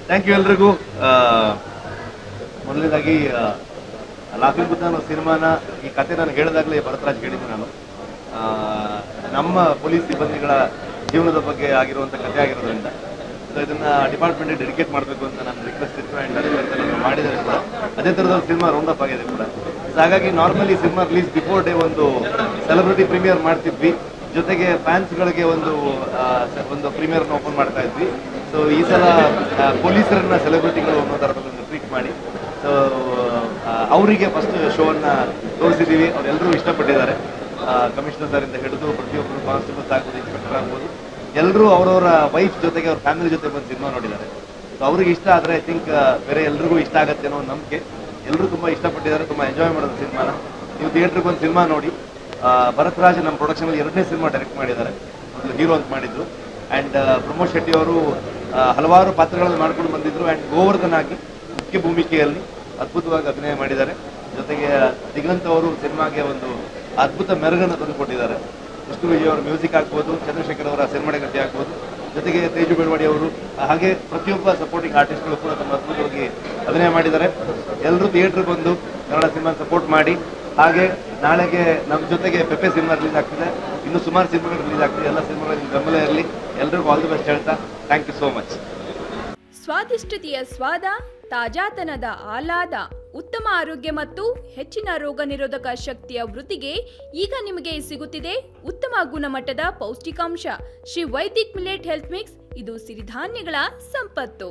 Thank you ಎಲ್ರಿಗೂ. ಮೊದಲನೇದಾಗಿ laughing Buddha ಅನ್ನೋ ಸಿನಿಮಾನ ಈ ಕತೆ ನಾನು ಹೇಳಿದಾಗಲೇ ಭರತರಾಜ್ ಹೇಳಿದ್ದೆ ನಾನು. ನಮ್ಮ ಪೊಲೀಸ್ ಸಿಬ್ಬಂದಿಗಳ ಜೀವನದ ಬಗ್ಗೆ ಆಗಿರುವಂಥ ಕತೆ ಆಗಿರೋದ್ರಿಂದ ಸೊ ಇದನ್ನು ಡಿಪಾರ್ಟ್ಮೆಂಟಿಗೆ ಡೆಡಿಕೇಟ್ ಮಾಡಬೇಕು ಅಂತ ನಾನು ರಿಕ್ವೆಸ್ಟ್ ಇತ್ತು. ಆ್ಯಂಡ್ ಅದೇ ಮಾಡಿದ್ದಾರೆ ಕೂಡ. ಅದೇ ಥರದ ಸಿನಿಮಾ ರೌಂಡ್ ಅಪ್ ಆಗಿದೆ ಕೂಡ. ಸೊ ಹಾಗಾಗಿ normally cinema release before day ಒಂದು ಸೆಲೆಬ್ರಿಟಿ ಪ್ರೀಮಿಯರ್ ಮಾಡ್ತಿದ್ವಿ, ಜೊತೆಗೆ ಫ್ಯಾನ್ಸ್ಗಳಿಗೆ ಒಂದು ಪ್ರೀಮಿಯರ್ನ ಓಪನ್ ಮಾಡ್ತಾ ಇದ್ವಿ. ಸೊ ಈ ಸಲ ಪೊಲೀಸರನ್ನ ಸೆಲೆಬ್ರಿಟಿಗಳು ಅನ್ನೋ ಥರದಲ್ಲಿ ಟ್ರೀಟ್ ಮಾಡಿ ಸೊ ಅವರಿಗೆ ಫಸ್ಟ್ ಶೋವನ್ನು ತೋರಿಸಿದ್ದೀವಿ. ಅವರೆಲ್ಲರೂ ಇಷ್ಟಪಟ್ಟಿದ್ದಾರೆ. ಕಮಿಷನರ್ ಸರ್ ಇಂದ ಹಿಡಿದು ಪ್ರತಿಯೊಬ್ಬರು ಕಾನ್ಸ್ಟೇಬಲ್ಸ್ ಆಗ್ಬೋದು, ಇನ್ಸ್ಪೆಕ್ಟರ್ ಆಗ್ಬೋದು, ಎಲ್ಲರೂ ಅವರವರ ವೈಫ್ ಜೊತೆಗೆ ಅವ್ರ ಫ್ಯಾಮಿಲಿ ಜೊತೆ ಬಂದು ಸಿನಿಮಾ ನೋಡಿದ್ದಾರೆ. ಸೊ ಅವ್ರಿಗೆ ಇಷ್ಟ ಆದರೆ ಐ ಥಿಂಕ್ ಬೇರೆ ಎಲ್ರಿಗೂ ಇಷ್ಟ ಆಗುತ್ತೆ ಅನ್ನೋ ನಂಬಿಕೆ. ಎಲ್ಲರೂ ತುಂಬ ಇಷ್ಟಪಟ್ಟಿದ್ದಾರೆ, ತುಂಬ ಎಂಜಾಯ್ ಮಾಡೋದು ಸಿನಿಮಾನ. ನೀವು ಥಿಯೇಟ್ರಿಗೆ ಒಂದು ಸಿನಿಮಾ ನೋಡಿ. ಭರತರಾಜ್ ನಮ್ಮ ಪ್ರೊಡಕ್ಷನಲ್ಲಿ 2ನೇ ಸಿನಿಮಾ ಡೈರೆಕ್ಟ್ ಮಾಡಿದ್ದಾರೆ, ಒಂದು ಹೀರೋ ಅಂತ ಮಾಡಿದ್ರು. ಆ್ಯಂಡ್ ಪ್ರಮೋದ್ ಶೆಟ್ಟಿ ಅವರು ಹಲವಾರು ಪಾತ್ರಗಳನ್ನು ಮಾಡ್ಕೊಂಡು ಬಂದಿದ್ರು. ಆ್ಯಂಡ್ ಗೋವರ್ಧನ್ ಆಗಿ ಮುಖ್ಯ ಭೂಮಿಕೆಯಲ್ಲಿ ಅದ್ಭುತವಾಗಿ ಅಭಿನಯ ಮಾಡಿದ್ದಾರೆ. ಜೊತೆಗೆ ದಿಗಂತ್ ಅವರು ಸಿನಿಮಾಗೆ ಒಂದು ಅದ್ಭುತ ಮೆರುಗನ್ನು ತಂದುಕೊಟ್ಟಿದ್ದಾರೆ. ವಿಷ್ಣು ವಿಜಯ್ ಅವರ ಮ್ಯೂಸಿಕ್ ಆಗ್ಬೋದು, ಚಂದ್ರಶೇಖರ್ ಅವರ ಸಿನಿಮಾಟೋಗ್ರಫಿ ಆಗ್ಬೋದು, ಜೊತೆಗೆ ತೇಜು ಬೆಳವಾಡಿ ಅವರು, ಹಾಗೆ ಪ್ರತಿಯೊಬ್ಬ ಸಪೋರ್ಟಿಂಗ್ ಆರ್ಟಿಸ್ಟ್ಗಳು ಕೂಡ ತುಂಬ ಅದ್ಭುತವಾಗಿ ಅಭಿನಯ ಮಾಡಿದ್ದಾರೆ. ಎಲ್ಲರೂ ಥಿಯೇಟ್ರಿಗೆ ಬಂದು ಕನ್ನಡ ಸಿನಿಮಾ ಸಪೋರ್ಟ್ ಮಾಡಿ. ಹಾಗೆ ನಾಳೆಗೆ ನಮ್ಮ ಜೊತೆಗೆ ಪೆಪ್ಪೆ ಸಿನಿಮಾ ರಿಲೀಸ್ ಆಗ್ತಿದೆ, ಇನ್ನು ಸುಮಾರು ಸಿನಿಮಾಗಳು ರಿಲೀಸ್ ಆಗ್ತಿದೆ. ಎಲ್ಲ ಸಿನಿಮಾಗಳಲ್ಲಿ ಬೆಂಬಲ ಇರಲಿ. ಎಲ್ರಿಗೂ ಆಲ್ ದಿ ಬೆಸ್ಟ್ ಹೇಳ್ತಾ ಥ್ಯಾಂಕ್ ಯು ಸೋ ಮಚ್. ಸ್ವಾದಿಷ್ಟತೆಯ ಸ್ವಾದ, ತಾಜಾತನದ ಆಹ್ಲಾದ, ಉತ್ತಮ ಆರೋಗ್ಯ ಮತ್ತು ಹೆಚ್ಚಿನ ರೋಗ ನಿರೋಧಕ ಶಕ್ತಿಯ ವೃದ್ಧಿಗೆ ಈಗ ನಿಮಗೆ ಸಿಗುತ್ತಿದೆ ಉತ್ತಮ ಗುಣಮಟ್ಟದ ಪೌಷ್ಟಿಕಾಂಶ Shri Vaidik millet health mix. ಇದು ಸಿರಿಧಾನ್ಯಗಳ ಸಂಪತ್ತು.